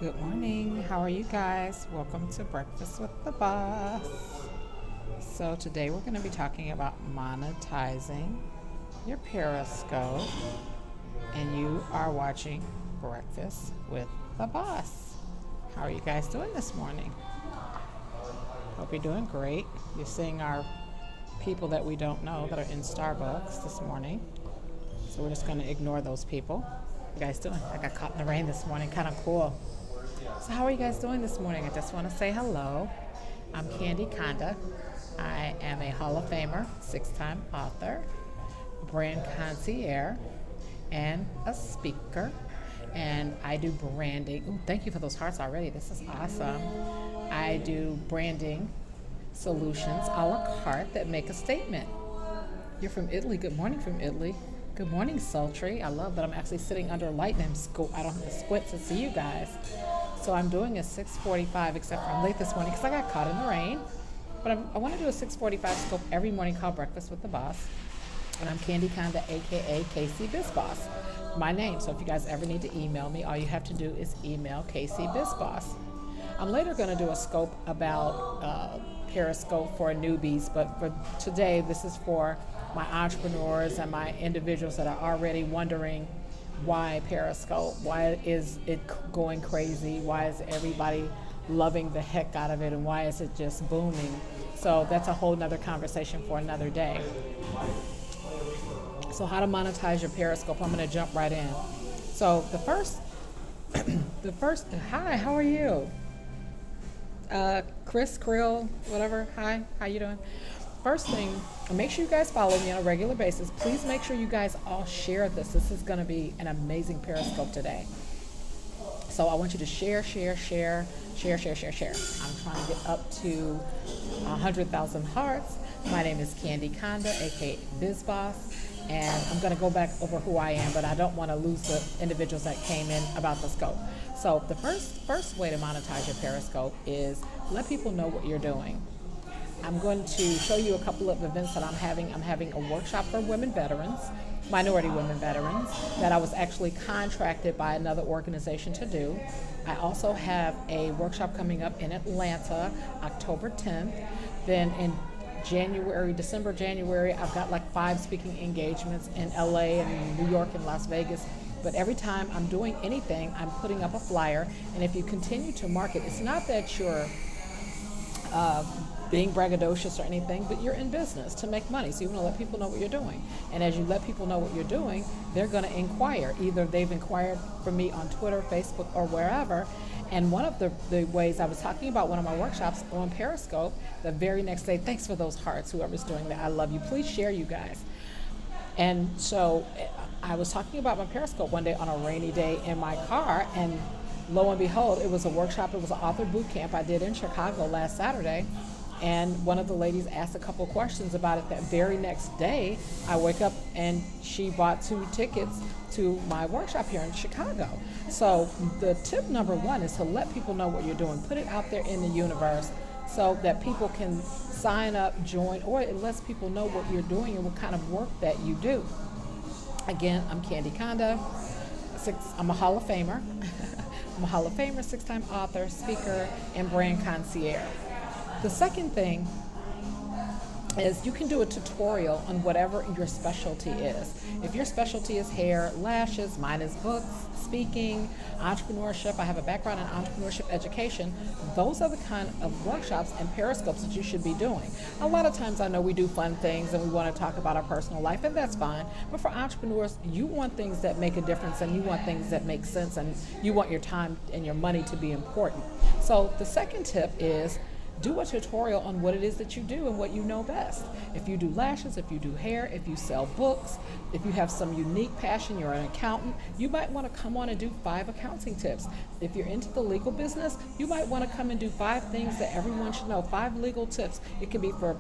Good morning. How are you guys? Welcome to Breakfast with the Boss. So, today we're going to be talking about monetizing your Periscope, and you are watching Breakfast with the Boss. How are you guys doing this morning? Hope you're doing great. You're seeing our people that we don't know that are in Starbucks this morning. So, we're just going to ignore those people. What you guys doing? I got caught in the rain this morning. Kind of cool. So how are you guys doing this morning? I just want to say hello. I'm Candy Conda. I am a Hall of Famer, 6-time author, brand concierge, and a speaker. And I do branding. Ooh, thank you for those hearts already. This is awesome. I do branding solutions a la carte that make a statement. You're from Italy. Good morning from Italy. Good morning, Sultry. I love that I'm actually sitting under light and I don't have to squint to see you guys. So I'm doing a 6:45, except for I'm late this morning because I got caught in the rain. But I want to do a 6:45 scope every morning called Breakfast with the Boss. And I'm Candy Conda, aka KC BizBoss, my name. So if you guys ever need to email me, all you have to do is email KC BizBoss. I'm later going to do a scope about Periscope for newbies, but for today, this is for my entrepreneurs and my individuals that are already wondering why Periscope, why is it going crazy, why is everybody loving the heck out of it, and why is it just booming. So that's a whole nother conversation for another day. So how to monetize your Periscope, I'm going to jump right in. So the first, hi, how are you? Chris, Krill, whatever, hi, how you doing? First thing, make sure you guys follow me on a regular basis. Please make sure you guys all share this. This is going to be an amazing Periscope today. So I want you to share. I'm trying to get up to 100,000 hearts. My name is Candy Conda, aka BizBoss, and I'm going to go back over who I am, but I don't want to lose the individuals that came in about the scope. So the first way to monetize your Periscope is let people know what you're doing. I'm going to show you a couple of events that I'm having. I'm having a workshop for women veterans, minority women veterans, that I was actually contracted by another organization to do. I also have a workshop coming up in Atlanta, October 10th. Then in December, January, I've got like 5 speaking engagements in LA and New York and Las Vegas. But every time I'm doing anything, I'm putting up a flyer. And if you continue to market, it's not that you're being braggadocious or anything, but you're in business to make money. So you want to let people know what you're doing. And as you let people know what you're doing, they're going to inquire. Either they've inquired from me on Twitter, Facebook, or wherever. And one of the ways I was talking about one of my workshops on Periscope, the very next day, thanks for those hearts, whoever's doing that. I love you. Please share, you guys. And so I was talking about my Periscope one day on a rainy day in my car, and lo and behold, it was a workshop. It was an author boot camp I did in Chicago last Saturday. And one of the ladies asked a couple questions about it. That very next day, I wake up and she bought 2 tickets to my workshop here in Chicago. So the tip number 1 is to let people know what you're doing. Put it out there in the universe so that people can sign up, join, or it lets people know what you're doing and what kind of work that you do. Again, I'm Candy Conda. I'm a Hall of Famer. I'm a Hall of Famer, 6-time author, speaker, and brand concierge. The second thing is you can do a tutorial on whatever your specialty is. If your specialty is hair, lashes, mine is books, speaking, entrepreneurship, I have a background in entrepreneurship education, those are the kind of workshops and periscopes that you should be doing. A lot of times I know we do fun things and we want to talk about our personal life, and that's fine, but for entrepreneurs, you want things that make a difference and you want things that make sense, and you want your time and your money to be important. So the second tip is do a tutorial on what it is that you do and what you know best. If you do lashes, if you do hair, if you sell books, if you have some unique passion, you're an accountant, you might want to come on and do 5 accounting tips. If you're into the legal business, you might want to come and do 5 things that everyone should know, 5 legal tips. It can be for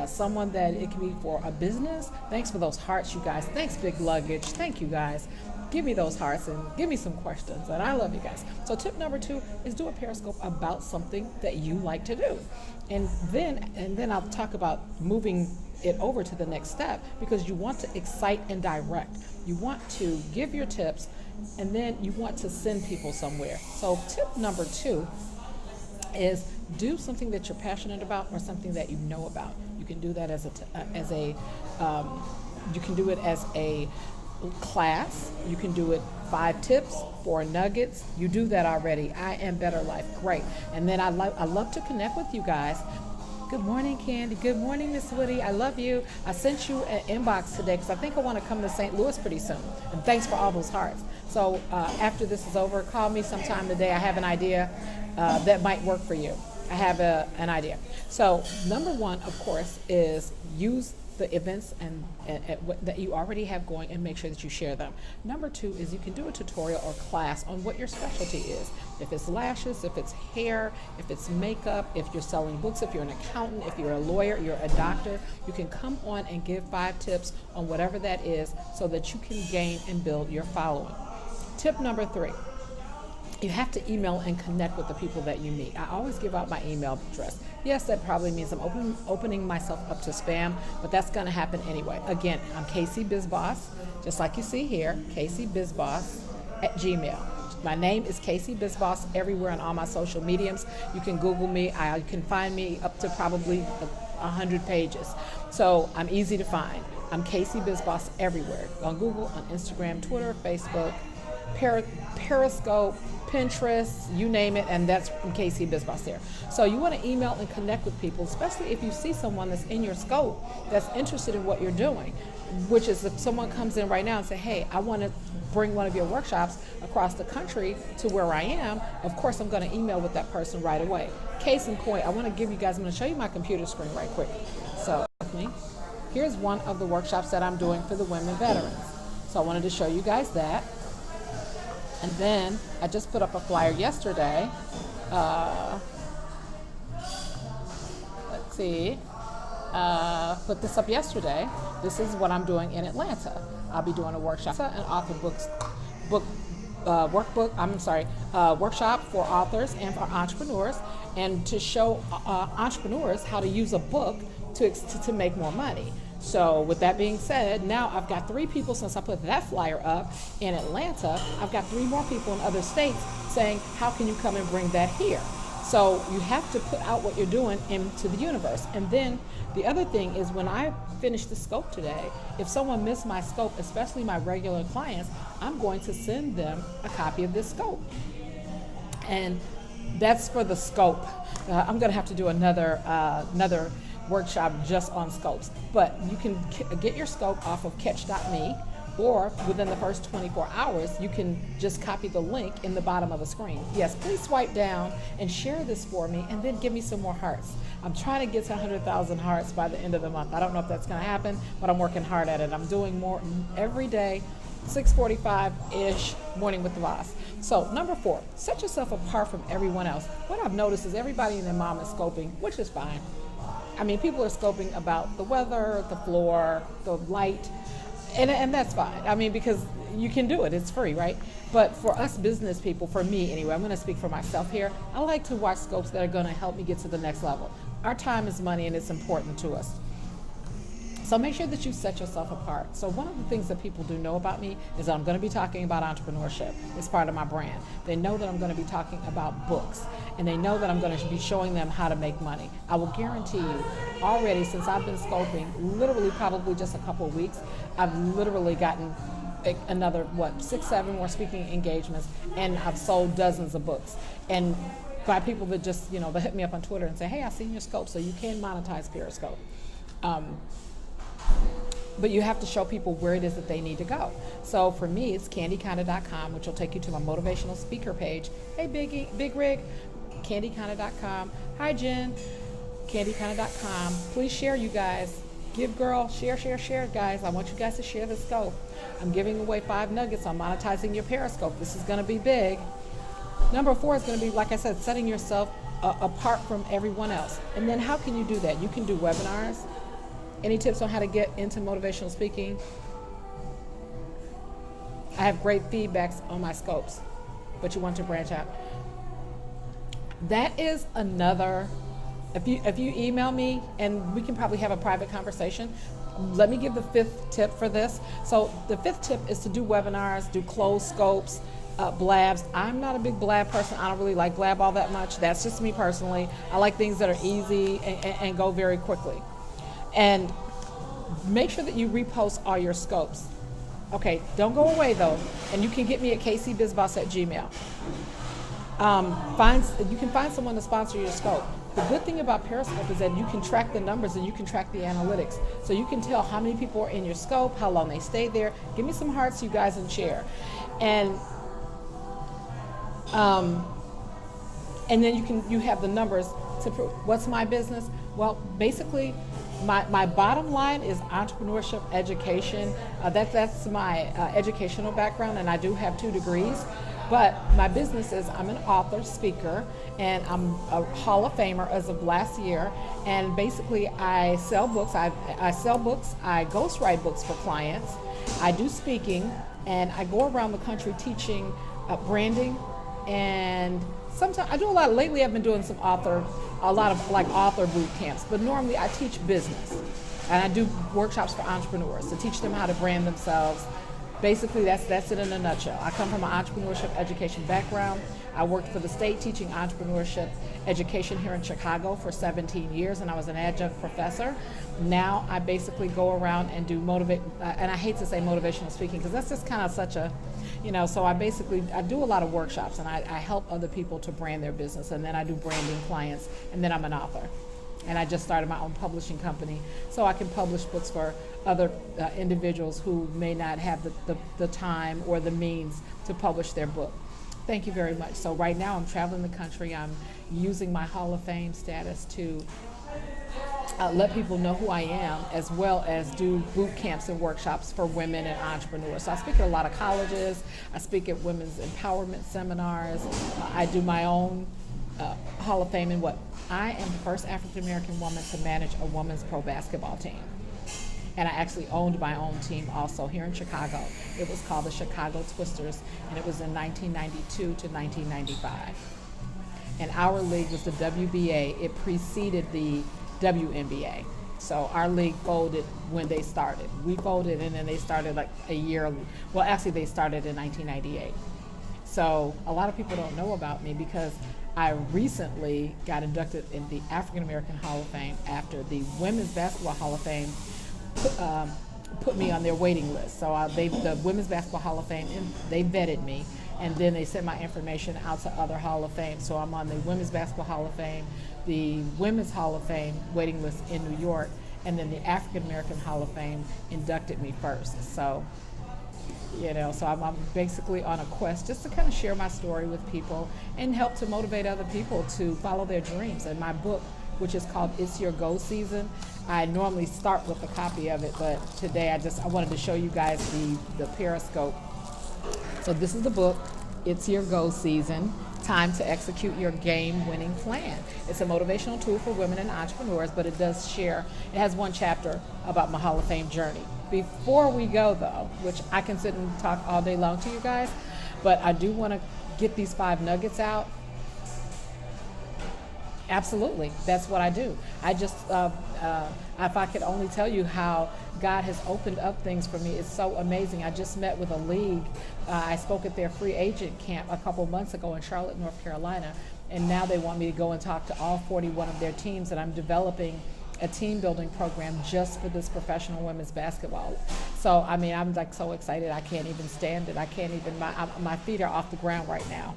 someone that it can be for a business. Thanks for those hearts, you guys. Thanks, Big Luggage. Thank you, guys. Give me those hearts and give me some questions, and I love you guys. So tip number 2 is do a Periscope about something that you like to do. And then I'll talk about moving it over to the next step, because you want to excite and direct. You want to give your tips And then you want to send people somewhere. So tip number 2 is do something that you're passionate about or something that you know about. You can do that you can do it as a class. You can do it 5 tips, 4 nuggets. You do that already. I Am Better Life. Great. And then I love to connect with you guys. Good morning, Candy. Good morning, Miss Woody. I love you. I sent you an inbox today because I think I want to come to St. Louis pretty soon. And thanks for all those hearts. So after this is over, call me sometime today. I have an idea that might work for you. I have an idea. So number 1, of course, is use the events that you already have going and make sure that you share them. Number 2 is you can do a tutorial or class on what your specialty is. If it's lashes, if it's hair, if it's makeup, if you're selling books, if you're an accountant, if you're a lawyer, you're a doctor, you can come on and give 5 tips on whatever that is so that you can gain and build your following. Tip number 3. You have to email and connect with the people that you meet. I always give out my email address. Yes, that probably means I'm opening myself up to spam, but that's going to happen anyway. Again, I'm Casey Bizboss, just like you see here, Casey Bizboss at Gmail. My name is Casey Bizboss everywhere on all my social mediums. You can Google me. You can find me up to probably 100 pages. So I'm easy to find. I'm Casey Bizboss everywhere, on Google, on Instagram, Twitter, Facebook, Periscope, Pinterest, you name it, and that's from Casey Bizboss there. So you want to email and connect with people, especially if you see someone that's in your scope that's interested in what you're doing, which is if someone comes in right now and say, hey, I want to bring one of your workshops across the country to where I am, of course I'm going to email with that person right away. Case in point, I'm going to show you my computer screen right quick. So here's one of the workshops that I'm doing for the women veterans. So I wanted to show you guys that. And then I just put up a flyer yesterday. Put this up yesterday. This is what I'm doing in Atlanta. I'll be doing a workshop and author workshop for authors and for entrepreneurs, and to show entrepreneurs how to use a book to make more money. So with that being said, now I've got 3 people since I put that flyer up in Atlanta. I've got 3 more people in other states saying, how can you come and bring that here? So you have to put out what you're doing into the universe. And then the other thing is, when I finish the scope today, if someone missed my scope, especially my regular clients, I'm going to send them a copy of this scope. And that's for the scope. I'm going to have to do another workshop just on scopes, but you can get your scope off of catch.me, or within the first 24 hours you can just copy the link in the bottom of the screen. Yes, please swipe down and share this for me, and then give me some more hearts. I'm trying to get to 100,000 hearts by the end of the month. I don't know if that's going to happen, but I'm working hard at it. I'm doing more every day, 6:45-ish, Morning with the Boss. So number 4, set yourself apart from everyone else. What I've noticed is everybody and their mom is scoping, which is fine. I mean, people are scoping about the weather, the floor, the light, and that's fine. I mean, because you can do it, it's free, right? But for us business people, for me anyway, I'm going to speak for myself here, I like to watch scopes that are going to help me get to the next level. Our time is money, and it's important to us. So make sure that you set yourself apart. So one of the things that people do know about me is that I'm going to be talking about entrepreneurship. It's part of my brand. They know that I'm going to be talking about books, and they know that I'm going to be showing them how to make money. I will guarantee you, already since I've been scoping, literally probably just a couple of weeks, I've literally gotten another, 6, 7 more speaking engagements, and I've sold dozens of books. And by people that just, they hit me up on Twitter and say, hey, I seen your scope, so you can monetize Periscope. But you have to show people where it is that they need to go. So for me, it's candykinda.com, which will take you to my motivational speaker page. Hey, Big Rig, candykinda.com. Hi, Jen, candykinda.com. Please share, you guys. Give, girl, share, guys. I want you guys to share the scope. I'm giving away 5 nuggets on monetizing your Periscope. This is going to be big. Number 4 is going to be, like I said, setting yourself apart from everyone else. And then how can you do that? You can do webinars. Any tips on how to get into motivational speaking? I have great feedbacks on my scopes, but you want to branch out. That is another, if you email me, and we can probably have a private conversation, let me give the fifth tip for this. So the fifth tip is to do webinars, do closed scopes, blabs. I'm not a big blab person. I don't really like blab all that much. That's just me personally. I like things that are easy and go very quickly. And make sure that you repost all your scopes. Okay, don't go away though. And you can get me at kcbizboss@gmail. You can find someone to sponsor your scope. The good thing about Periscope is that you can track the numbers and you can track the analytics. So you can tell how many people are in your scope, how long they stay there. Give me some hearts, you guys, and share. And then you have the numbers to prove. What's my business? Well, basically, my bottom line is entrepreneurship education. That's my educational background, and I do have 2 degrees. But my business is I'm an author, speaker, and I'm a Hall of Famer as of last year. And basically, I sell books. I sell books. I ghostwrite books for clients. I do speaking, and I go around the country teaching branding. And sometimes I do a lot. Lately, I've been doing a lot of author boot camps. But normally, I teach business, and I do workshops for entrepreneurs to teach them how to brand themselves. Basically, that's it in a nutshell. I come from an entrepreneurship education background. I worked for the state teaching entrepreneurship education here in Chicago for 17 years, and I was an adjunct professor. Now I basically go around and do and I hate to say motivational speaking because that's just kind of such a, so I do a lot of workshops, and I help other people to brand their business, and then I do branding clients, and then I'm an author. And I just started my own publishing company, so I can publish books for other individuals who may not have the time or the means to publish their book. Thank you very much. So right now I'm traveling the country. I'm using my Hall of Fame status to let people know who I am, as well as do boot camps and workshops for women and entrepreneurs. So I speak at a lot of colleges. I speak at women's empowerment seminars. I do my own Hall of Fame in what? I am the first African American woman to manage a women's pro basketball team. And I actually owned my own team also here in Chicago. It was called the Chicago Twisters, and it was in 1992 to 1995. And our league was the WBA. It preceded the WNBA. So our league folded when they started. We folded, and then they started like a year, well, actually they started in 1998. So a lot of people don't know about me because I recently got inducted in the African American Hall of Fame after the Women's Basketball Hall of Fame put me on their waiting list. So the Women's Basketball Hall of Fame, they vetted me, and then they sent my information out to other Hall of Fame. So I'm on the Women's Basketball Hall of Fame, the Women's Hall of Fame waiting list in New York, and then the African American Hall of Fame inducted me first. So so I'm basically on a quest just to kind of share my story with people and help to motivate other people to follow their dreams. And my book, which is called It's Your Go Season, I normally start with a copy of it, but today I wanted to show you guys the Periscope. So this is the book, It's Your Go Season, Time to Execute Your Game-Winning Plan. It's a motivational tool for women and entrepreneurs, but it has one chapter about my Hall of Fame journey. Before we go though, which I can sit and talk all day long to you guys, but I do want to get these 5 nuggets out. Absolutely, that's what I do. I just, if I could only tell you how God has opened up things for me, it's so amazing. I just met with a league. I spoke at their free agent camp a couple months ago in Charlotte, North Carolina, and now they want me to go and talk to all 41 of their teams, and I'm developing a team building program just for this professional women's basketball. So, I mean, I'm like so excited I can't even stand it. I can't even, my feet are off the ground right now.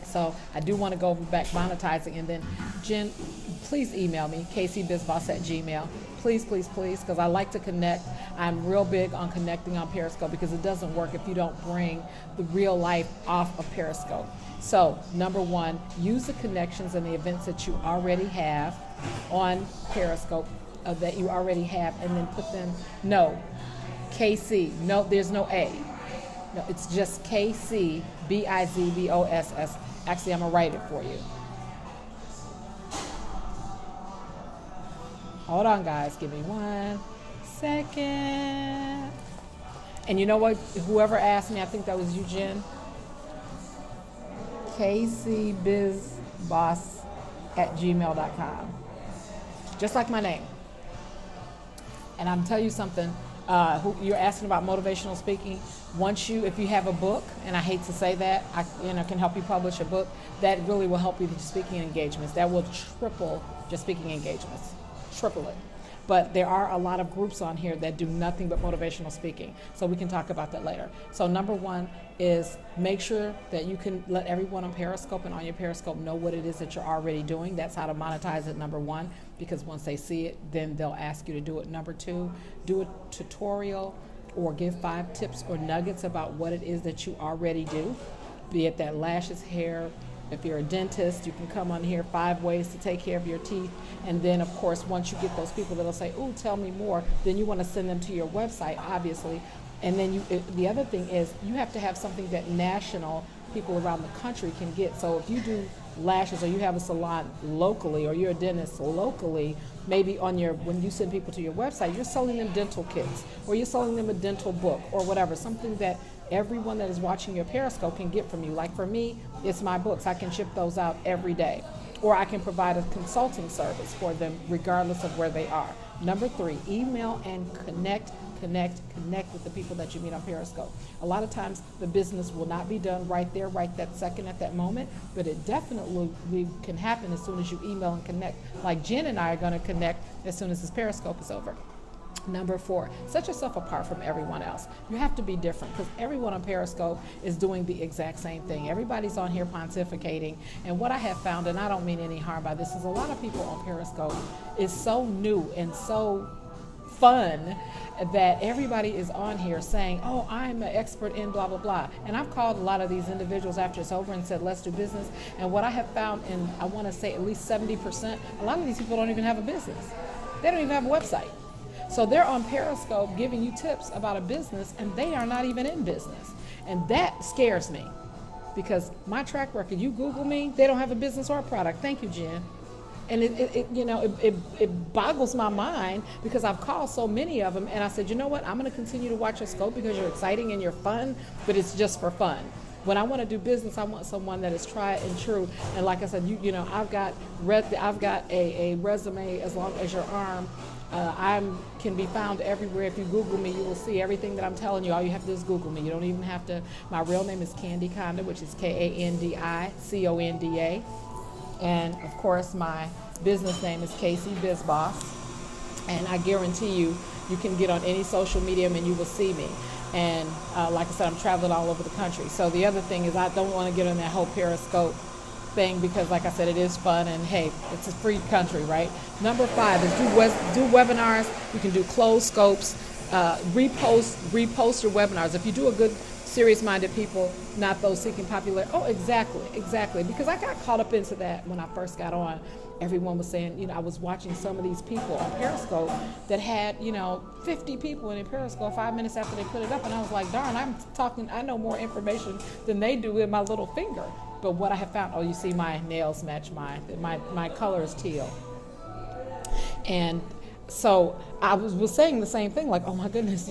So I do want to go back monetizing, and then Jen, please email me, kcbizboss@gmail. Please, please, please, because I like to connect. I'm real big on connecting on Periscope because it doesn't work if you don't bring the real life off of Periscope. So, number 1, use the connections and the events that you already have on Periscope that you already have, and then put them, KC, no, there's no A. No, it's just KCBIZBOSS. Actually, I'm going to write it for you. Hold on, guys. Give me 1 second. And you know what? Whoever asked me, I think that was you, Jen. kcbizboss@gmail.com. Just like my name. And I'm telling you something, you're asking about motivational speaking. If you have a book, and I hate to say that, I can help you publish a book, that really will help you with your speaking engagements. That will triple your speaking engagements, triple it. But there are a lot of groups on here that do nothing but motivational speaking. So we can talk about that later. So number one is make sure that you can let everyone on Periscope and on your Periscope know what it is that you're already doing. That's how to monetize it, number one, because once they see it, then they'll ask you to do it. Number two, do a tutorial or give 5 tips or nuggets about what it is that you already do, be it that lashes, hair. If you're a dentist, you can come on here, 5 ways to take care of your teeth. And then, of course, once you get those people that'll say, "Ooh, tell me more," then you want to send them to your website, obviously. And then the other thing is you have to have something that national people around the country can get. So if you do lashes, or you have a salon locally, or you're a dentist locally, maybe when you send people to your website, you're selling them dental kits, or you're selling them a dental book, or whatever, something that everyone that is watching your Periscope can get from you. Like for me, it's my books. I can ship those out every day. Or I can provide a consulting service for them regardless of where they are. Number 3, email and connect with the people that you meet on Periscope. A lot of times the business will not be done right there, right that second, at that moment, but it definitely can happen as soon as you email and connect. Like Jen and I are going to connect as soon as this Periscope is over. Number 4, set yourself apart from everyone else. You have to be different because everyone on Periscope is doing the exact same thing. Everybody's on here pontificating. And what I have found, and I don't mean any harm by this, is a lot of people on Periscope is so new and so fun that everybody is on here saying, "Oh, I'm an expert in blah, blah, blah." And I've called a lot of these individuals after it's over and said, "Let's do business." And what I have found, and I want to say at least 70%, a lot of these people don't even have a business. They don't even have a website. So they're on Periscope giving you tips about a business, and they are not even in business. And that scares me because my track record, you Google me, they don't have a business or a product. Thank you, Jen. And it boggles my mind because I've called so many of them, and I said, you know what, I'm going to continue to watch your scope because you're exciting and you're fun, but it's just for fun. When I want to do business, I want someone that is tried and true. And like I said, I've got a resume as long as your arm. I can be found everywhere. If you Google me, you will see everything that I'm telling you. All you have to do is Google me. You don't even have to. My real name is Candy Conda, which is KandiConda. And of course, my business name is Casey BizBoss. And I guarantee you can get on any social medium and you will see me. And like I said, I'm traveling all over the country. So the other thing is I don't want to get on that whole Periscope thing because, like I said, it is fun and hey, it's a free country, right? Number 5 is do webinars. You can do closed scopes, repost your webinars. If you do a good, serious-minded people, not those seeking popularity. Oh, exactly. Because I got caught up into that when I first got on. Everyone was saying, I was watching some of these people on Periscope that had, 50 people in Periscope 5 minutes after they put it up, and I was like, darn, I know more information than they do with my little finger. But what I have found, you see my nails match my color is teal. And so I was saying the same thing, like, oh my goodness,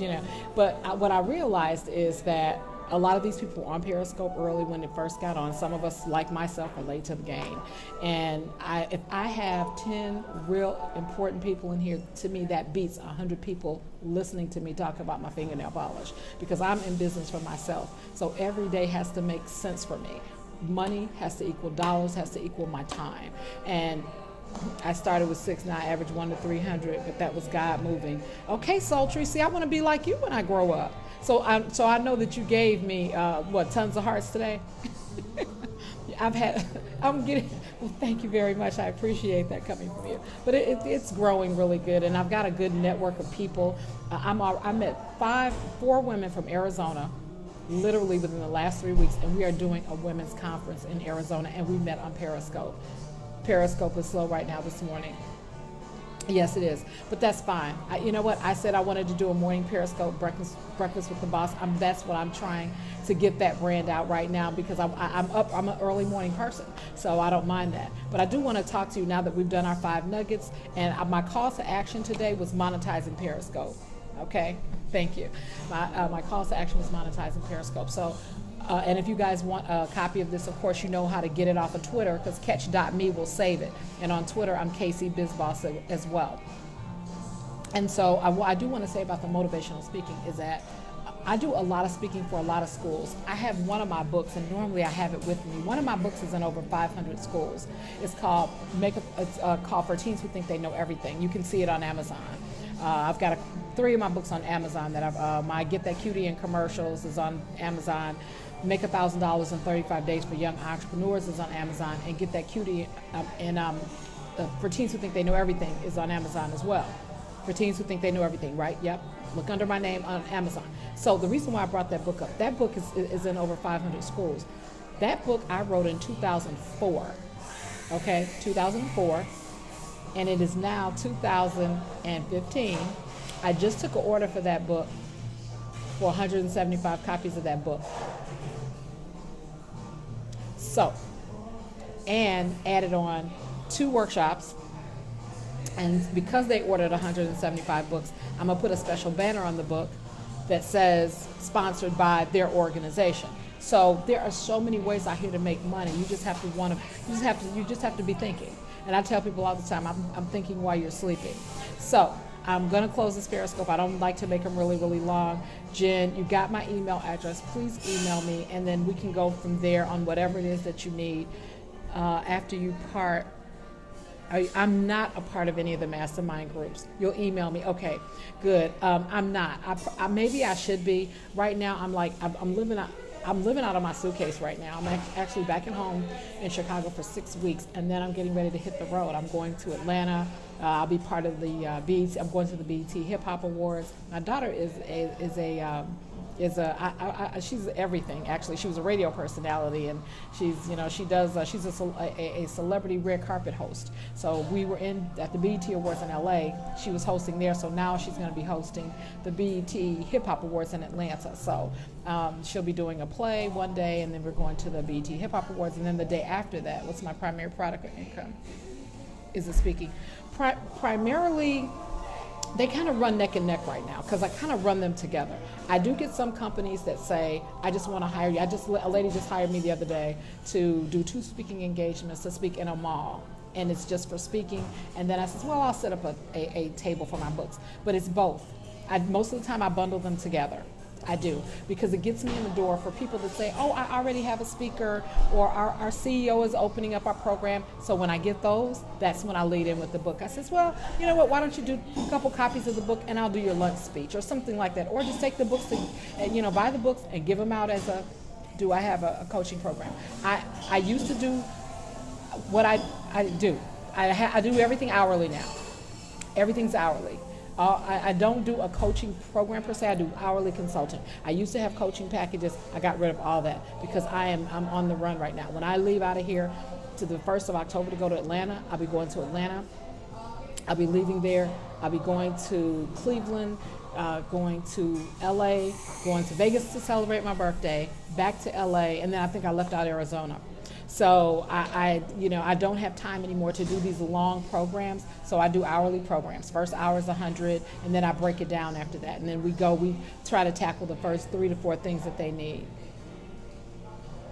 But what I realized is that a lot of these people were on Periscope early when it first got on. Some of us, like myself, are late to the game. And if I have 10 real important people in here, to me that beats 100 people listening to me talk about my fingernail polish because I'm in business for myself. So every day has to make sense for me. Money has to equal dollars, has to equal my time. And I started with 6, now I average 1 to 300, but that was God moving. Okay, Sultry, see, I want to be like you when I grow up. So I know that you gave me, tons of hearts today? Well, thank you very much. I appreciate that coming from you. But it's growing really good, and I've got a good network of people. I met 4 women from Arizona literally within the last 3 weeks, and we are doing a women's conference in Arizona, and we met on Periscope. Periscope is slow right now this morning. Yes, it is, but that's fine. You know what? I said I wanted to do a morning Periscope breakfast with the boss. That's what I'm trying to get that brand out right now because I'm an early morning person, so I don't mind that. But I do want to talk to you now that we've done our 5 nuggets, and my call to action today was monetizing Periscope. Okay, thank you. My call to action was monetizing Periscope. So, and if you guys want a copy of this, of course, you know how to get it off of Twitter because catch.me will save it. And on Twitter, I'm Casey BizBoss as well. And so I do want to say about the motivational speaking is that I do a lot of speaking for a lot of schools. I have one of my books, and normally I have it with me. One of my books is in over 500 schools. It's called called For Teens Who Think They Know Everything. You can see it on Amazon. I've got 3 of my books on Amazon that my Get That Cutie in Commercials is on Amazon. Make $1,000 in 35 Days for Young Entrepreneurs is on Amazon, and Get That Cutie For Teens Who Think They Know Everything is on Amazon as well. For Teens Who Think They Know Everything, right? Yep. Look under my name on Amazon. So the reason why I brought that book up, that book is in over 500 schools. That book I wrote in 2004, okay, 2004, and it is now 2015. I just took an order for that book for 175 copies of that book. So, and added on 2 workshops. And because they ordered 175 books, I'm going to put a special banner on the book that says sponsored by their organization. So there are so many ways out here to make money. You just have to be thinking. And I tell people all the time, I'm thinking while you're sleeping. So I'm going to close this Periscope. I don't like to make them really, really long. Jen, you got my email address. Please email me, and then we can go from there on whatever it is that you need after you part. I'm not a part of any of the mastermind groups. You'll email me. Okay, good. I'm not. Maybe I should be. Right now, I'm living out of my suitcase right now. I'm actually back at home in Chicago for 6 weeks, and then I'm getting ready to hit the road. I'm going to Atlanta. I'll be part of the BET. I'm going to the BET Hip Hop Awards. My daughter she's everything. Actually, she was a radio personality, and she's a celebrity red carpet host. So we were at the BET Awards in LA. She was hosting there, so now she's going to be hosting the BET Hip Hop Awards in Atlanta. So she'll be doing a play one day, and then we're going to the BET Hip Hop Awards, and then the day after that, what's my primary product of income? Is it speaking? Primarily, they kind of run neck and neck right now because I kind of run them together. I do get some companies that say, I just want to hire you. A lady just hired me the other day to do 2 speaking engagements to speak in a mall. And it's just for speaking. And then I said, well, I'll set up a table for my books. But it's both. Most of the time I bundle them together. I do, because it gets me in the door for people to say, oh, I already have a speaker, or our CEO is opening up our program. So when I get those, that's when I lead in with the book. I says, well, you know what, why don't you do a couple copies of the book and I'll do your lunch speech or something like that. Or just take the books, buy the books and give them out as I have a coaching program. I used to do what I do. I do everything hourly now. Everything's hourly. I don't do a coaching program per se. I do hourly consulting. I used to have coaching packages. I got rid of all that because I'm on the run right now. When I leave out of here to the 1st of October to go to Atlanta, I'll be going to Atlanta. I'll be leaving there. I'll be going to Cleveland, going to LA, going to Vegas to celebrate my birthday, back to LA, and then I think I left out Arizona. So I don't have time anymore to do these long programs, so I do hourly programs. First hour is 100, and then I break it down after that. And then we try to tackle the first 3 to 4 things that they need.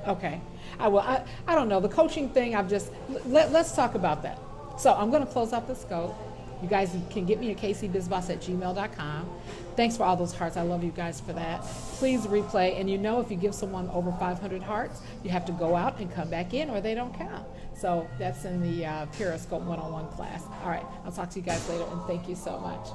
Okay, I don't know, the coaching thing, let's talk about that. So I'm gonna close out the scope. You guys can get me at kcbizboss@gmail.com. Thanks for all those hearts. I love you guys for that. Please replay. And if you give someone over 500 hearts, you have to go out and come back in or they don't count. So that's in the Periscope 101 class. All right. I'll talk to you guys later, and thank you so much.